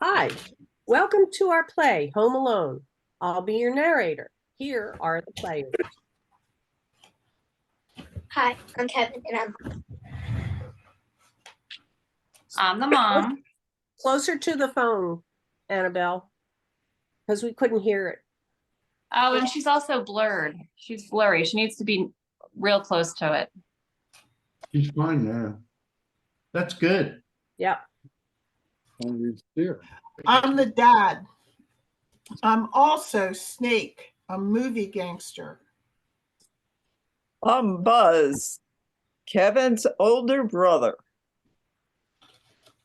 Hi, welcome to our play, Home Alone. I'll be your narrator. Here are the players. Hi, I'm Kevin, and I'm the mom. Closer to the phone, Annabelle, because we couldn't hear it. Oh, and she's also blurred. She's blurry. She needs to be real close to it. She's fine now. That's good. Yep. I'm the dad. I'm also Snake, a movie gangster. I'm Buzz, Kevin's older brother.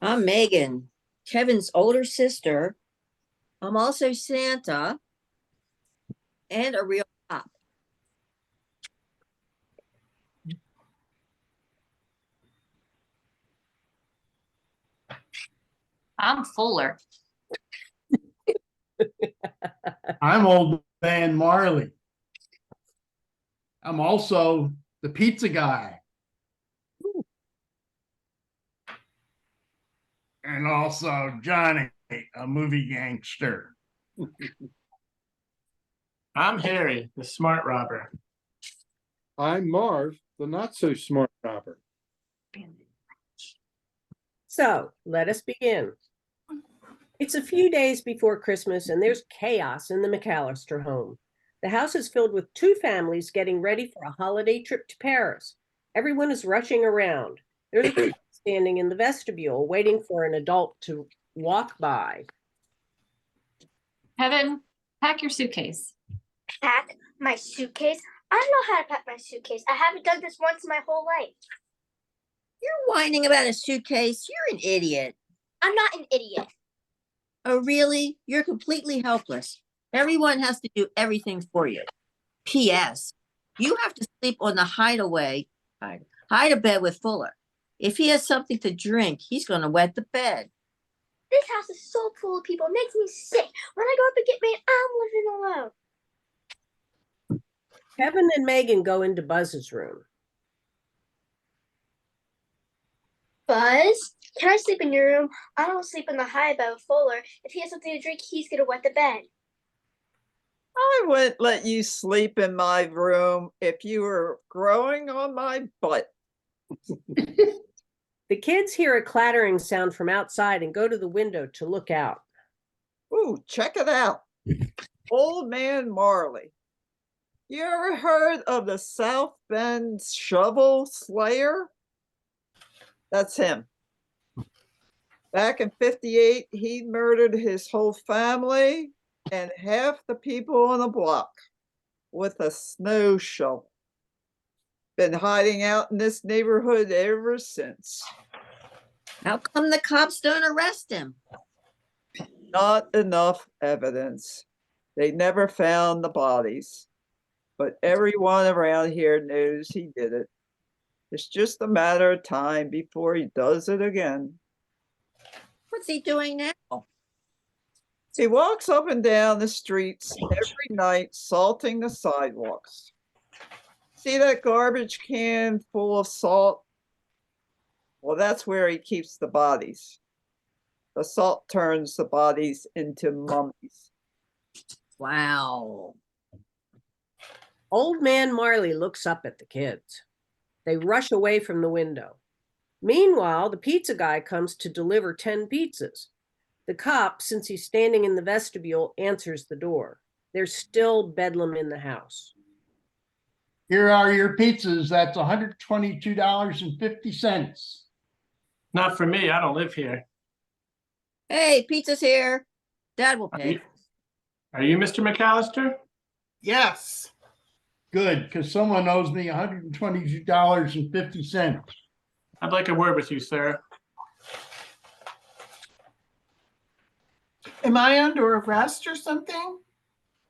I'm Megan, Kevin's older sister. I'm also Santa and a real cop. I'm Fuller. I'm old man Marley. I'm also the pizza guy. And also Johnny, a movie gangster. I'm Harry, the smart robber. I'm Marv, the not so smart robber. So let us begin. It's a few days before Christmas and there's chaos in the McAllister home. The house is filled with two families getting ready for a holiday trip to Paris. Everyone is rushing around. There's a kid standing in the vestibule waiting for an adult to walk by. Kevin, pack your suitcase. pack my suitcase. I don't know how to pack my suitcase. I haven't done this once in my whole life. You're whining about a suitcase. You're an idiot. I'm not an idiot. Oh, really? You're completely helpless. Everyone has to do everything for you. P.S. You have to sleep on the hide-a-bed with Fuller. If he has something to drink, he's going to wet the bed. This house is so full of people. It makes me sick. When I go up and get married, I'm living alone. Kevin and Megan go into Buzz's room. Buzz, can I sleep in your room? I don't sleep in the high bed with Fuller. If he has something to drink, he's going to wet the bed. I wouldn't let you sleep in my room if you were growing on my butt. The kids hear a clattering sound from outside and go to the window to look out. Ooh, check it out. Old man Marley. You ever heard of the South Bend Shovel Slayer? That's him. Back in 58, he murdered his whole family and half the people on the block with a snow shovel. Been hiding out in this neighborhood ever since. How come the cops don't arrest him? Not enough evidence. They never found the bodies, but everyone around here knows he did it. It's just a matter of time before he does it again. What's he doing now? He walks up and down the streets every night, salting the sidewalks. See that garbage can full of salt? Well, that's where he keeps the bodies. The salt turns the bodies into mummies. Wow. Old man Marley looks up at the kids. They rush away from the window. Meanwhile, the pizza guy comes to deliver 10 pizzas. The cop, since he's standing in the vestibule, answers the door. There's still bedlam in the house. Here are your pizzas. That's $122.50. Not for me. I don't live here. Hey, pizza's here. Dad will pay. Are you Mr. McAllister? Yes. Good, because someone owes me $122.50. I'd like a word with you, sir. Am I under arrest or something?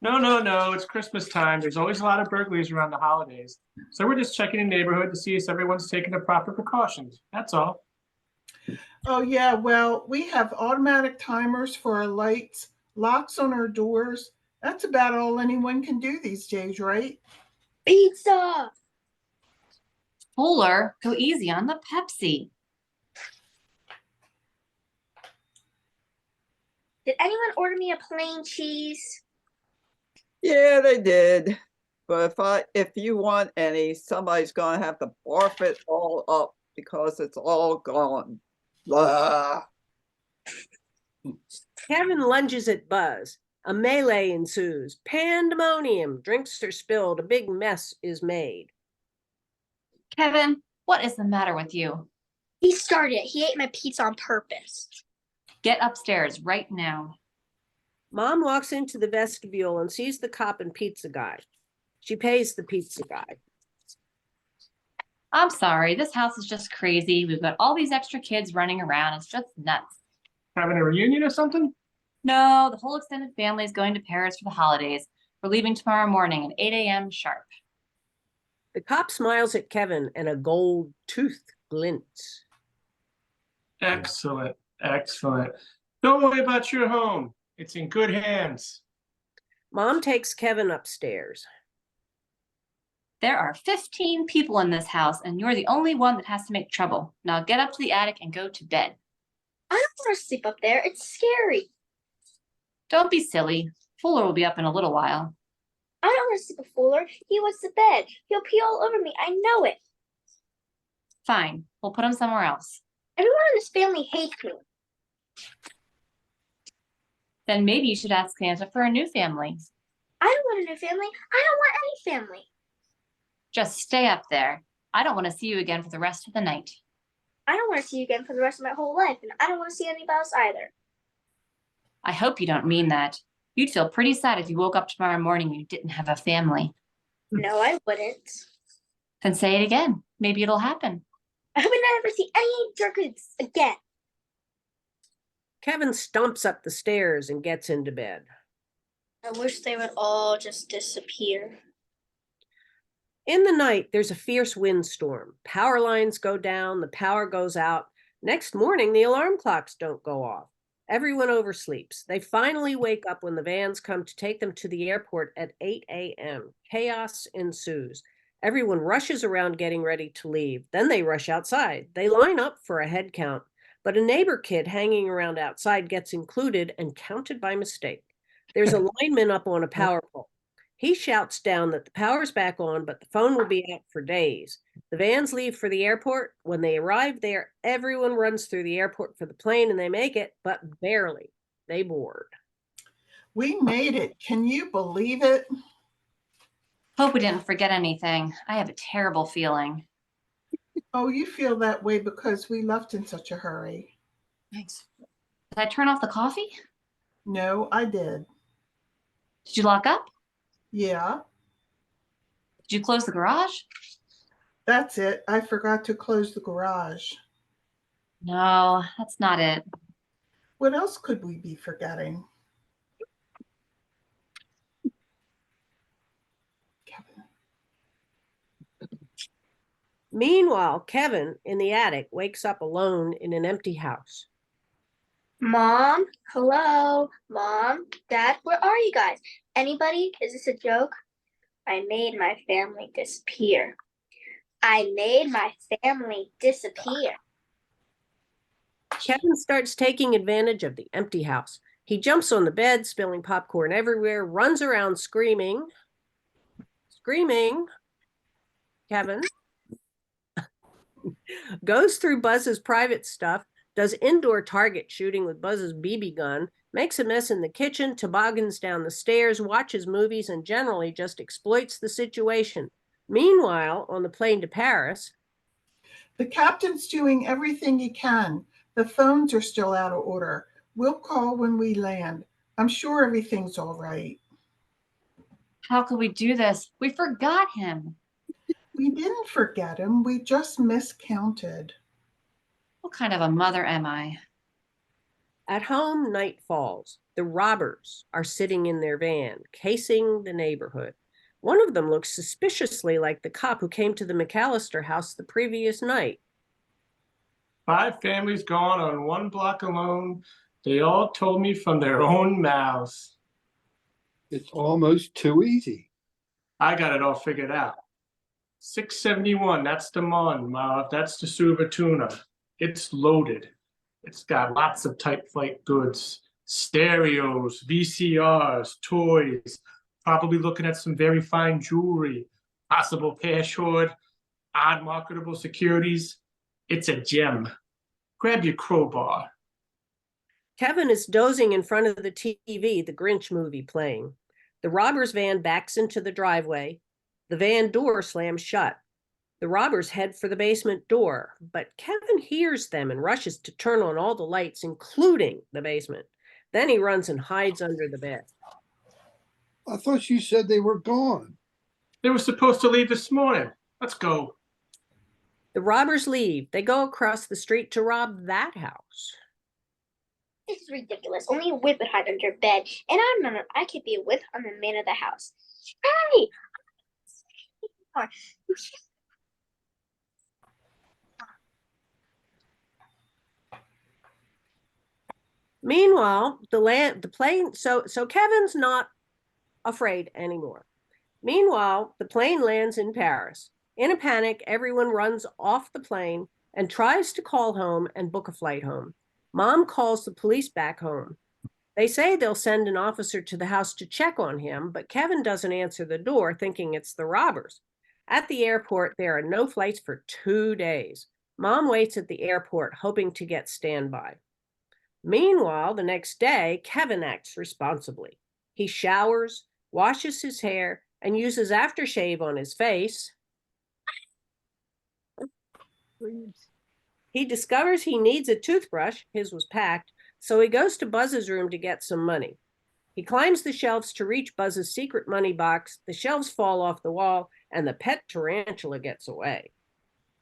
No. It's Christmas time. There's always a lot of burglaries around the holidays. So we're just checking the neighborhood to see if everyone's taking the proper precautions. That's all. Oh, yeah. Well, we have automatic timers for our lights, locks on our doors. That's about all anyone can do these days, right? Pizza! Fuller, go easy on the Pepsi. Did anyone order me a plain cheese? Yeah, they did. But if you want any, somebody's gonna have to barf it all up because it's all gone. Blah. Kevin lunges at Buzz. A melee ensues. Pandemonium. Drinks are spilled. A big mess is made. Kevin, what is the matter with you? He started it. He ate my pizza on purpose. Get upstairs right now. Mom walks into the vestibule and sees the cop and pizza guy. She pays the pizza guy. I'm sorry, this house is just crazy. We've got all these extra kids running around. It's just nuts. Having a reunion or something? No, the whole extended family is going to Paris for the holidays. We're leaving tomorrow morning at 8 a.m. sharp. The cop smiles at Kevin and a gold tooth glints. Excellent, excellent. Don't worry about your home. It's in good hands. Mom takes Kevin upstairs. There are 15 people in this house, and you're the only one that has to make trouble. Now get up to the attic and go to bed. I don't want to sleep up there. It's scary. Don't be silly. Fuller will be up in a little while. I don't want to sleep with Fuller. He wants the bed. He'll pee all over me. I know it. Fine, we'll put him somewhere else. Everyone in this family hates me. Then maybe you should ask Santa for a new family. I don't want a new family. I don't want any family. Just stay up there. I don't want to see you again for the rest of the night. I don't want to see you again for the rest of my whole life, and I don't want to see anybody else either. I hope you don't mean that. You'd feel pretty sad if you woke up tomorrow morning and you didn't have a family. No, I wouldn't. Then say it again. Maybe it'll happen. I would never see any jerkins again. Kevin stomps up the stairs and gets into bed. I wish they would all just disappear. In the night, there's a fierce windstorm. Power lines go down, the power goes out. Next morning, the alarm clocks don't go off. Everyone oversleeps. They finally wake up when the vans come to take them to the airport at 8 a.m. Chaos ensues. Everyone rushes around getting ready to leave. Then they rush outside. They line up for a head count, but a neighbor kid hanging around outside gets included and counted by mistake. There's a lineman up on a power pole. He shouts down that the power's back on, but the phone will be out for days. The vans leave for the airport. When they arrive there, everyone runs through the airport for the plane and they make it, but barely. They board. We made it. Can you believe it? Hope we didn't forget anything. I have a terrible feeling. Oh, you feel that way because we left in such a hurry. Thanks. Did I turn off the coffee? No, I did. Did you lock up? Yeah, Did you close the garage? that's it. I forgot to close the garage. No, that's not it. What else could we be forgetting? Kevin. Meanwhile, Kevin in the attic wakes up alone in an empty house. Mom? Hello? Mom? Dad? Where are you guys? Anybody? Is this a joke? I made my family disappear. I made my family disappear. Kevin starts taking advantage of the empty house. He jumps on the bed, spilling popcorn everywhere, runs around screaming. Kevin goes through Buzz's private stuff, does indoor target shooting with Buzz's BB gun, makes a mess in the kitchen, toboggans down the stairs, watches movies, and generally just exploits the situation. Meanwhile, on the plane to Paris, The captain's doing everything he can. The phones are still out of order. We'll call when we land. I'm sure everything's all right. How could we do this? We forgot him. We didn't forget him. We just miscounted. What kind of a mother am I? at home, night falls. The robbers are sitting in their van, casing the neighborhood. One of them looks suspiciously like the cop who came to the McAllister house the previous night. 5 families gone on 1 block alone. They all told me from their own mouths. It's almost too easy. I got it all figured out. 671, that's the Monmouth, that's the Suva tuna. It's loaded. It's got lots of type flight goods. Stereos, VCRs, toys, probably looking at some very fine jewelry, possible cash hoard, odd marketable securities. It's a gem. Grab your crowbar. Kevin is dozing in front of the TV, the Grinch movie playing. The robber's van backs into the driveway. The van door slams shut. The robbers head for the basement door, but Kevin hears them and rushes to turn on all the lights, including the basement. Then he runs and hides under the bed. I thought you said they were gone. They were supposed to leave this morning. Let's go. The robbers leave. They go across the street to rob that house. This is ridiculous. Only a whip would hide under bed. And I can't be a whip. I'm the man of the house. Hey! Meanwhile, the plane, so Kevin's not afraid anymore. Meanwhile, the plane lands in Paris. In a panic, everyone runs off the plane and tries to call home and book a flight home. Mom calls the police back home. They say they'll send an officer to the house to check on him, but Kevin doesn't answer the door, thinking it's the robbers. At the airport, there are no flights for 2 days. Mom waits at the airport, hoping to get standby. Meanwhile, the next day, Kevin acts responsibly. He showers, washes his hair, and uses aftershave on his face. He discovers he needs a toothbrush. His was packed, so he goes to Buzz's room to get some money. He climbs the shelves to reach Buzz's secret money box. The shelves fall off the wall, and the pet tarantula gets away.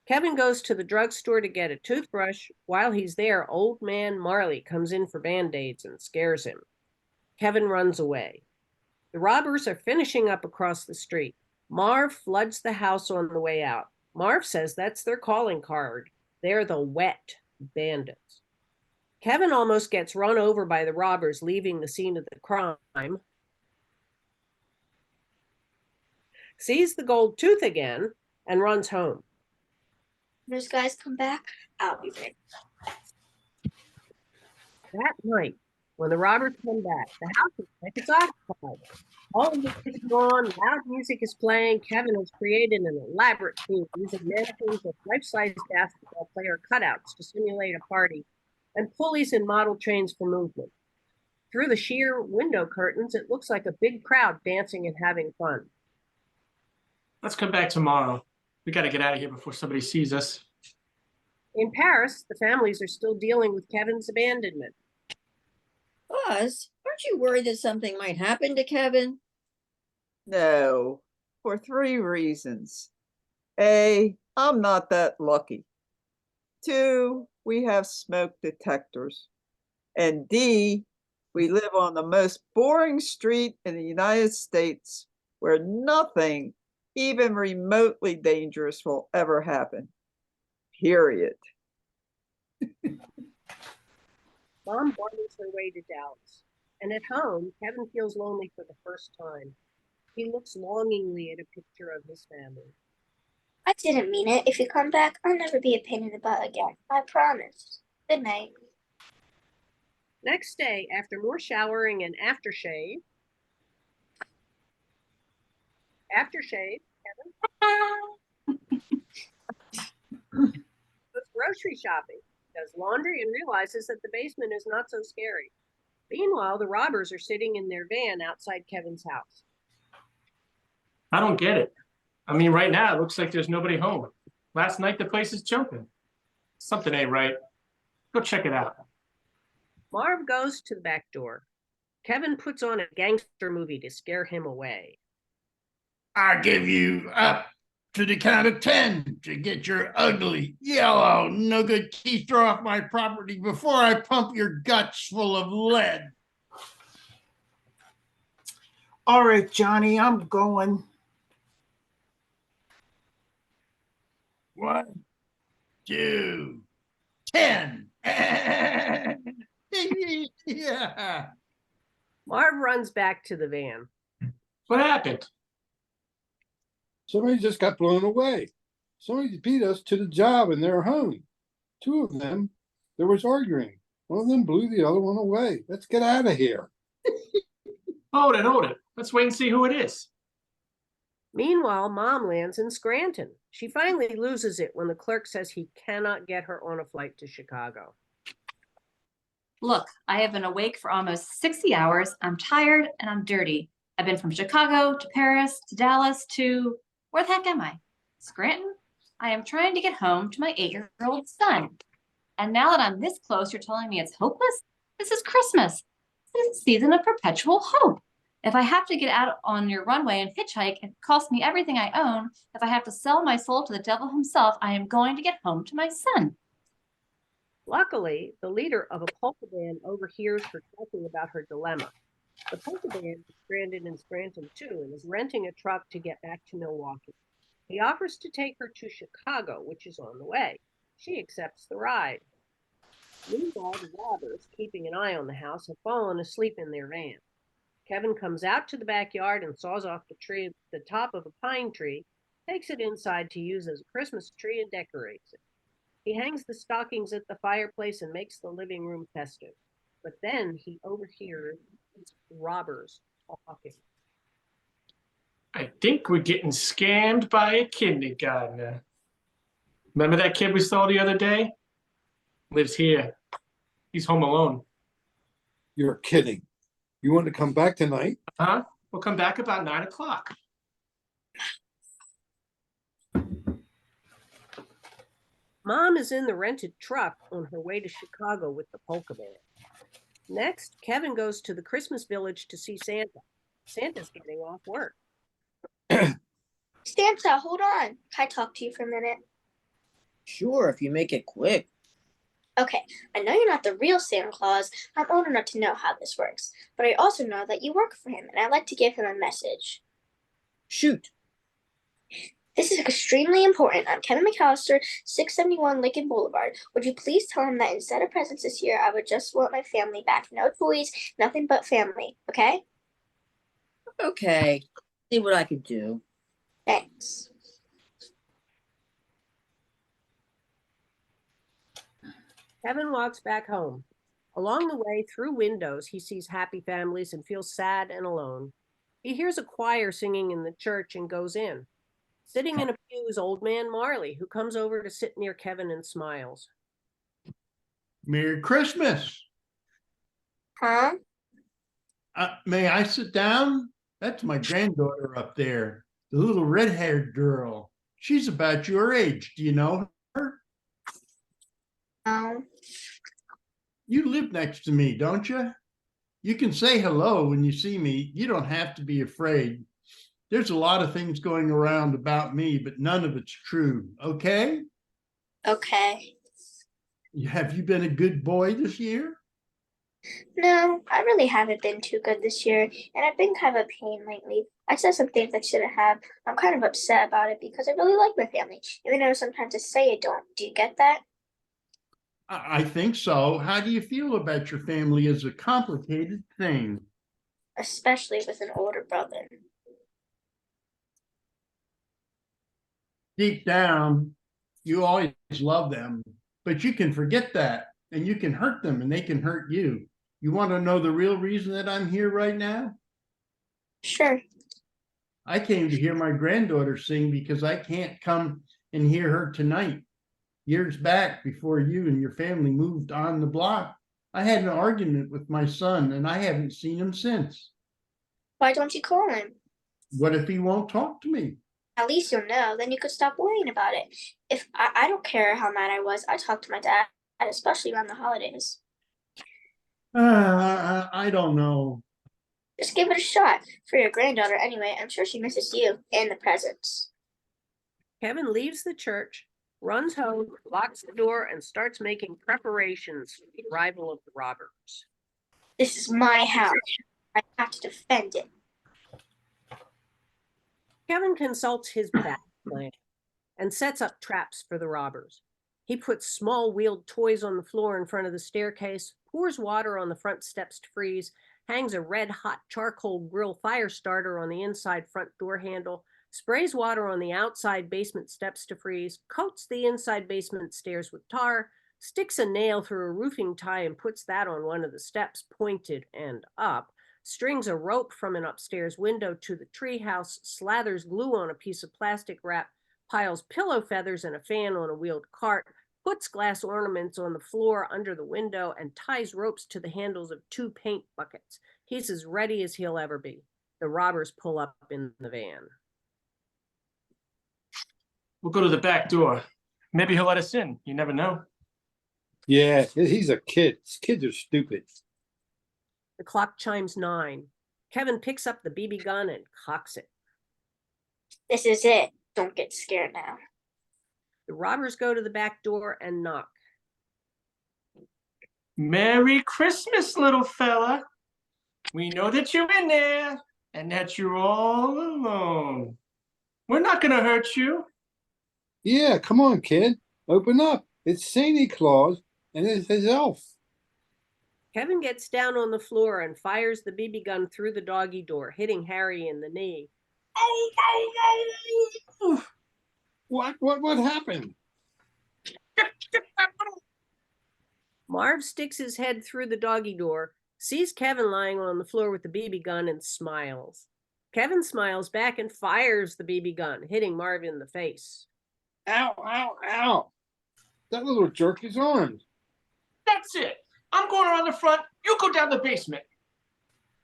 Kevin goes to the drugstore to get a toothbrush. While he's there, old man Marley comes in for Band-Aids and scares him. Kevin runs away. The robbers are finishing up across the street. Marv floods the house on the way out. Marv says that's their calling card. They're the Wet Bandits. Kevin almost gets run over by the robbers, leaving the scene of the crime. Sees the gold tooth again and runs home. When those guys come back, I'll be ready. That night, when the robbers come back, the house is like it's occupied. All of the kids are gone, loud music is playing. Kevin has created an elaborate scene using mannequins with life-size basketball player cutouts to simulate a party, and pulleys and model trains for movement. Through the sheer window curtains, it looks like a big crowd dancing and having fun. Let's come back tomorrow. We got to get out of here before somebody sees us. In Paris, the families are still dealing with Kevin's abandonment. Buzz, aren't you worried that something might happen to Kevin? No, for 3 reasons. A, I'm not that lucky. 2, we have smoke detectors. And D, we live on the most boring street in the United States where nothing even remotely dangerous will ever happen. Period. Mom barters her way to Dallas. And at home, Kevin feels lonely for the first time. He looks longingly at a picture of his family. I didn't mean it. If you come back, I'll never be a pain in the butt again. I promise. Good night. Next day, after more showering and aftershave, Kevin goes grocery shopping, does laundry, and realizes that the basement is not so scary. Meanwhile, the robbers are sitting in their van outside Kevin's house. I don't get it. I mean, right now, it looks like there's nobody home. Last night, the place is jumping. Something ain't right. Go check it out. Marv goes to the back door. Kevin puts on a gangster movie to scare him away. I give you up to the count of 10 to get your ugly, yellow, no good teeth off my property before I pump your guts full of lead. All right, Johnny, I'm going. 1, 2, 10. Yeah. Marv runs back to the van. What happened? Somebody just got blown away. Somebody beat us to the job and they're home. 2 of them, there was arguing. One of them blew the other one away. Let's get out of here. Hold it. Let's wait and see who it is. Meanwhile, Mom lands in Scranton. She finally loses it when the clerk says he cannot get her on a flight to Chicago. Look, I have been awake for almost 60 hours. I'm tired and I'm dirty. I've been from Chicago to Paris to Dallas to, where the heck am I? Scranton? I am trying to get home to my 8-year-old son. And now that I'm this close, you're telling me it's hopeless? This is Christmas. This is a season of perpetual hope. If I have to get out on your runway and hitchhike, it costs me everything I own. If I have to sell my soul to the devil himself, I am going to get home to my son. Luckily, the leader of a polka band overhears her talking about her dilemma. The polka band is stranded in Scranton too and is renting a truck to get back to Milwaukee. He offers to take her to Chicago, which is on the way. She accepts the ride. Meanwhile, the robbers, keeping an eye on the house, have fallen asleep in their van. Kevin comes out to the backyard and saws off the tree at the top of a pine tree, takes it inside to use as a Christmas tree and decorates it. He hangs the stockings at the fireplace and makes the living room festive. But then he overhears robbers talking. I think we're getting scammed by a kindergartner. Remember that kid we saw the other day? Lives here. He's home alone. You're kidding. You want to come back tonight? Huh? We'll come back about 9 o'clock. Mom is in the rented truck on her way to Chicago with the polka band. Next, Kevin goes to the Christmas village to see Santa. Santa's getting off work. Santa, hold on. Can I talk to you for a minute? Sure, if you make it quick. Okay, I know you're not the real Santa Claus. I'm old enough to know how this works. But I also know that you work for him, and I'd like to give him a message. Shoot. This is extremely important. I'm Kevin McAllister, 671 Lincoln Boulevard. Would you please tell him that instead of presents this year, I would just want my family back. No toys, nothing but family, okay? Okay. See what I can do. Thanks. Kevin walks back home. Along the way, through windows, he sees happy families and feels sad and alone. He hears a choir singing in the church and goes in. Sitting in a pew is old man Marley, who comes over to sit near Kevin and smiles. Merry Christmas. Huh? May I sit down? That's my granddaughter up there, the little red-haired girl. She's about your age. Do you know her? No. You live next to me, don't you? You can say hello when you see me. You don't have to be afraid. There's a lot of things going around about me, but none of it's true, okay? Okay. Have you been a good boy this year? No, I really haven't been too good this year, and I've been kind of a pain lately. I said some things I shouldn't have. I'm kind of upset about it because I really like my family, even though sometimes I say I don't. Do you get that? I think so. How do you feel about your family as a complicated thing? Especially with an older brother. Deep down, you always love them, but you can forget that and you can hurt them and they can hurt you. You want to know the real reason that I'm here right now? Sure. I came to hear my granddaughter sing because I can't come and hear her tonight. Years back, before you and your family moved on the block, I had an argument with my son and I haven't seen him since. Why don't you call him? What if he won't talk to me? At least you'll know. Then you could stop worrying about it. If I don't care how mad I was, I talk to my dad, especially around the holidays. I don't know. Just give it a shot. For your granddaughter anyway, I'm sure she misses you and the presents. Kevin leaves the church, runs home, locks the door, and starts making preparations for the arrival of the robbers. This is my house. I have to defend it. Kevin consults his back plan and sets up traps for the robbers. He puts small wheeled toys on the floor in front of the staircase, pours water on the front steps to freeze, hangs a red-hot charcoal grill fire starter on the inside front door handle, sprays water on the outside basement steps to freeze, coats the inside basement stairs with tar, sticks a nail through a roofing tie and puts that on one of the steps pointed and up, strings a rope from an upstairs window to the treehouse, slathers glue on a piece of plastic wrap, piles pillow feathers and a fan on a wheeled cart, puts glass ornaments on the floor under the window, and ties ropes to the handles of 2 paint buckets. He's as ready as he'll ever be. The robbers pull up in the van. We'll go to the back door. Maybe he'll let us in. You never know. Yeah, he's a kid. Kids are stupid. The clock chimes 9. Kevin picks up the BB gun and cocks it. This is it. Don't get scared now. The robbers go to the back door and knock. Merry Christmas, little fella. We know that you're in there and that you're all alone. We're not gonna hurt you. Yeah, come on, kid. Open up. It's Santa Claus and it's his elf. Kevin gets down on the floor and fires the BB gun through the doggy door, hitting Harry in the knee. Oh, oh, oh. What happened? Marv sticks his head through the doggy door, sees Kevin lying on the floor with the BB gun, and smiles. Kevin smiles back and fires the BB gun, hitting Marv in the face. Ow, ow, ow. That little jerk is armed. That's it. I'm going around the front. You go down the basement.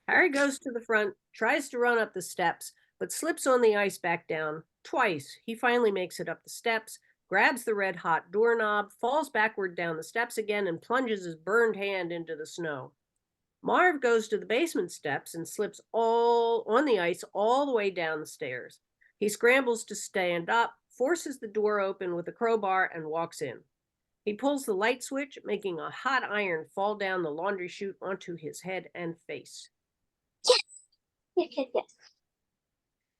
Harry goes to the front, tries to run up the steps, but slips on the ice back down. Twice, he finally makes it up the steps, grabs the red-hot doorknob, falls backward down the steps again, and plunges his burned hand into the snow. Marv goes to the basement steps and slips all on the ice all the way down the stairs. He scrambles to stand up, forces the door open with a crowbar, and walks in. He pulls the light switch, making a hot iron fall down the laundry chute onto his head and face. Yes.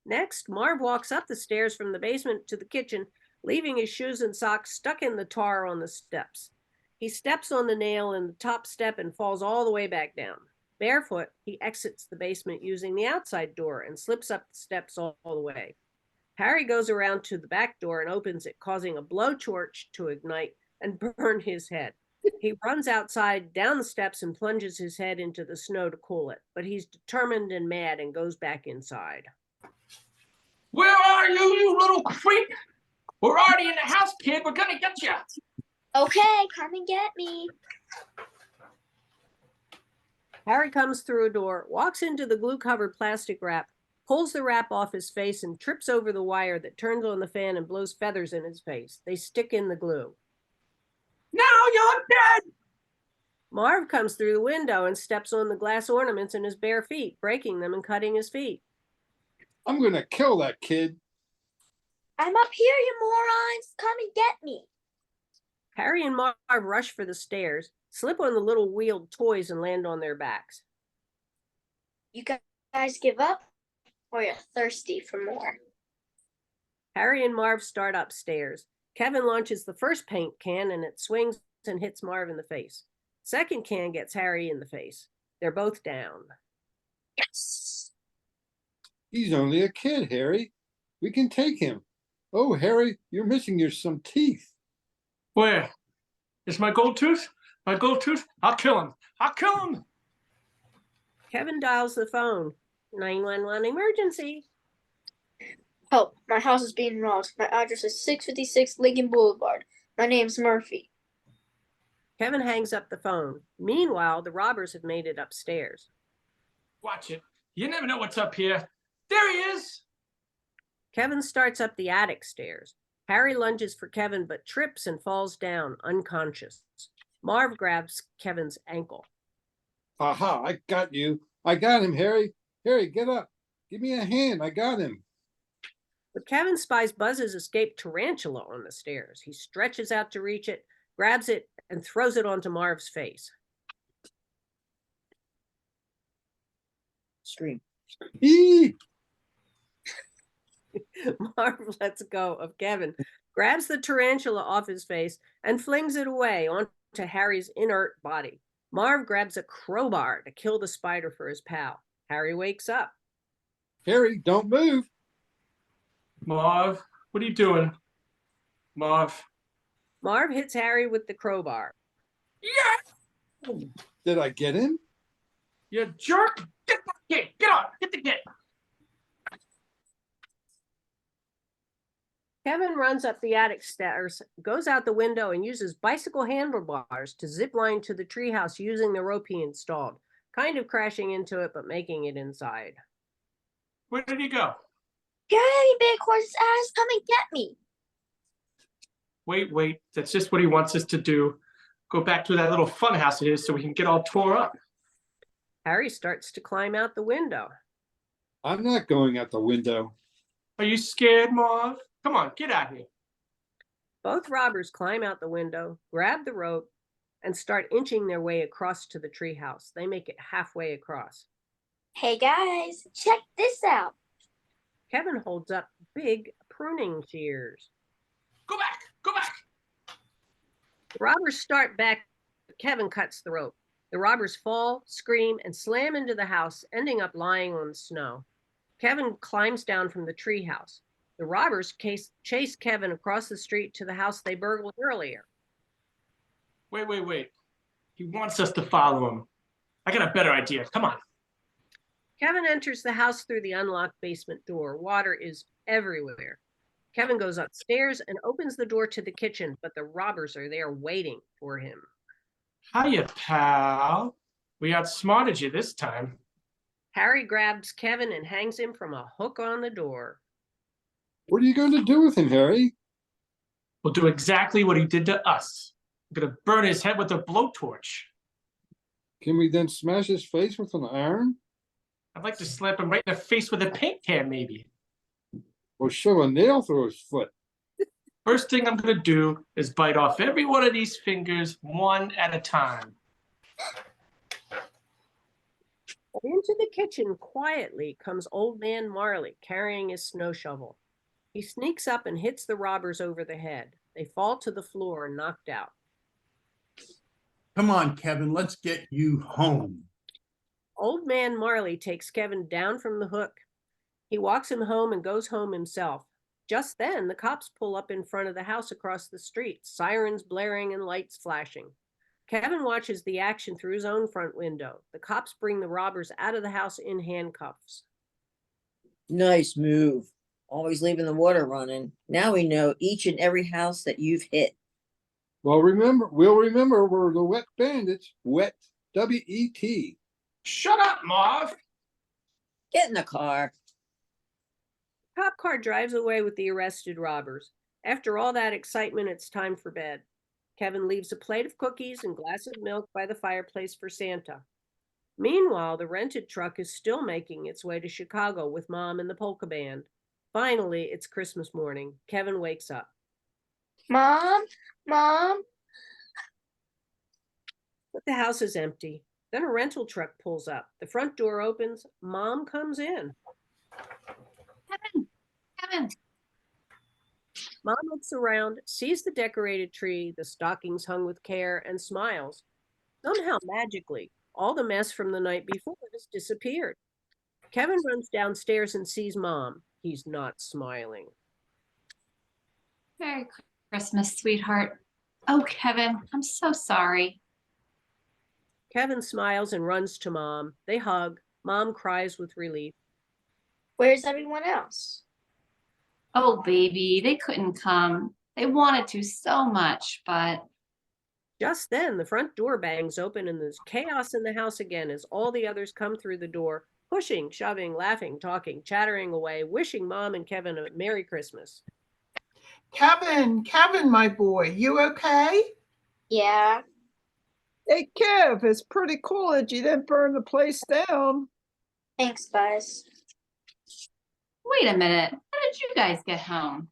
Next, Marv walks up the stairs from the basement to the kitchen, leaving his shoes and socks stuck in the tar on the steps. He steps on the nail in the top step and falls all the way back down. Barefoot, he exits the basement using the outside door and slips up the steps all the way. Harry goes around to the back door and opens it, causing a blowtorch to ignite and burn his head. He runs outside, down the steps, and plunges his head into the snow to cool it, but he's determined and mad and goes back inside. Where are you, you little creep? We're already in the house, kid. We're gonna get you. Okay, come and get me. Harry comes through a door, walks into the glue-covered plastic wrap, pulls the wrap off his face, and trips over the wire that turns on the fan and blows feathers in his face. They stick in the glue. Now you're dead. Marv comes through the window and steps on the glass ornaments in his bare feet, breaking them and cutting his feet. I'm gonna kill that kid. I'm up here, you morons. Come and get me. Harry and Marv rush for the stairs, slip on the little wheeled toys, and land on their backs. You guys give up, or you're thirsty for more? Harry and Marv start upstairs. Kevin launches the first paint can and it swings and hits Marv in the face. Second can gets Harry in the face. They're both down. Yes. He's only a kid, Harry. We can take him. Oh, Harry, you're missing some teeth. Where? Is my gold tooth? My gold tooth? I'll kill him. I'll kill him. Kevin dials the phone. 911 emergency. Help, my house is being robbed. My address is 656 Lincoln Boulevard. My name's Murphy. Kevin hangs up the phone. Meanwhile, the robbers have made it upstairs. Watch it. You never know what's up here. There he is. Kevin starts up the attic stairs. Harry lunges for Kevin but trips and falls down, unconscious. Marv grabs Kevin's ankle. Aha, I got you. I got him, Harry. Harry, get up. Give me a hand. I got him. But Kevin spies Buzz's escaped tarantula on the stairs. He stretches out to reach it, grabs it, and throws it onto Marv's face. Scream. Eee! Marv lets go of Kevin, grabs the tarantula off his face, and flings it away onto Harry's inert body. Marv grabs a crowbar to kill the spider for his pal. Harry wakes up. Harry, don't move. Marv, what are you doing? Marv. Marv hits Harry with the crowbar. Yeah, Did I get him? you jerk. Get the kid. Get on. Get the kid. Kevin runs up the attic stairs, goes out the window, and uses bicycle handlebars to zip line to the treehouse using the rope he installed, kind of crashing into it, but making it inside. Where did he go? Daddy Big Horse's ass, come and get me. Wait. That's just what he wants us to do. Go back to that little fun house of his so we can get all tore up. Harry starts to climb out the window. I'm not going out the window. Are you scared, Marv? Come on, get out here. Both robbers climb out the window, grab the rope, and start inching their way across to the treehouse. They make it halfway across. Hey guys, check this out. Kevin holds up big pruning shears. Go back. Go back. The robbers start back. Kevin cuts the rope. The robbers fall, scream, and slam into the house, ending up lying on the snow. Kevin climbs down from the treehouse. The robbers chase Kevin across the street to the house they burgled earlier. Wait. He wants us to follow him. I got a better idea. Come on. Kevin enters the house through the unlocked basement door. Water is everywhere. Kevin goes upstairs and opens the door to the kitchen, but the robbers are there waiting for him. Hiya, pal. We outsmarted you this time. Harry grabs Kevin and hangs him from a hook on the door. What are you going to do with him, Harry? We'll do exactly what he did to us. I'm gonna burn his head with a blowtorch. Can we then smash his face with an iron? I'd like to slap him right in the face with a paint can, maybe. Or shove a nail through his foot? First thing I'm gonna do is bite off every one of these fingers one at a time. Into the kitchen quietly comes Old Man Marley carrying his snow shovel. He sneaks up and hits the robbers over the head. They fall to the floor, knocked out. Come on, Kevin, let's get you home. Old Man Marley takes Kevin down from the hook. He walks him home and goes home himself. Just then, the cops pull up in front of the house across the street, sirens blaring and lights flashing. Kevin watches the action through his own front window. The cops bring the robbers out of the house in handcuffs. Nice move. Always leaving the water running. Now we know each and every house that you've hit. Well, we'll remember we're the wet bandits. Wet, W-E-T. Shut up, Marv. Get in the car. Cop car drives away with the arrested robbers. After all that excitement, it's time for bed. Kevin leaves a plate of cookies and glass of milk by the fireplace for Santa. Meanwhile, the rented truck is still making its way to Chicago with Mom and the polka band. Finally, it's Christmas morning. Kevin wakes up. Mom? But the house is empty. Then a rental truck pulls up. The front door opens. Mom comes in. Kevin. Mom looks around, sees the decorated tree, the stockings hung with care, and smiles. Somehow, magically, all the mess from the night before has disappeared. Kevin runs downstairs and sees Mom. He's not smiling. Merry Christmas, sweetheart. Oh, Kevin, I'm so sorry. Kevin smiles and runs to Mom. They hug. Mom cries with relief. Where's everyone else? Oh, baby, they couldn't come. They wanted to so much, but Just then, the front door bangs open and there's chaos in the house again as all the others come through the door, pushing, shoving, laughing, talking, chattering away, wishing Mom and Kevin a Merry Christmas. Kevin, my boy, you okay? Yeah. Hey, Kev, it's pretty cool that you didn't burn the place down. Thanks, Buzz. wait a minute. How did you guys get home?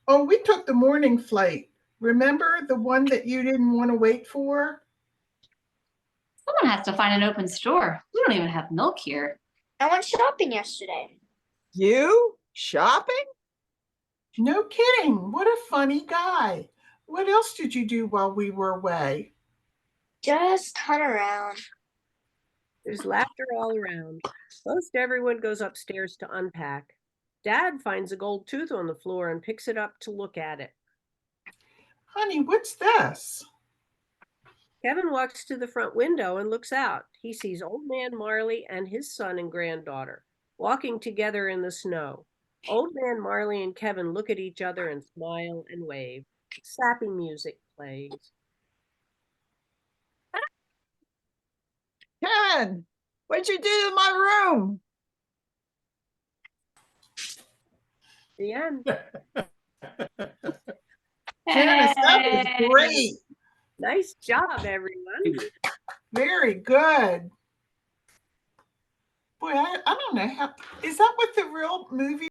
Oh, we took the morning flight. Remember the one that you didn't want to wait for? Someone has to find an open store. We don't even have milk here. I went shopping yesterday. You? Shopping? No kidding. What a funny guy. What else did you do while we were away? Just hunt around. There's laughter all around. Most everyone goes upstairs to unpack. Dad finds a gold tooth on the floor and picks it up to look at it. Honey, what's this? Kevin walks to the front window and looks out. He sees Old Man Marley and his son and granddaughter walking together in the snow. Old Man Marley and Kevin look at each other and smile and wave. Sappy music plays. Kevin, what'd you do to my room? The end. Janice, that was Hey! great. Nice job, everyone. Very good. Boy, I don't know how, is that what the real movie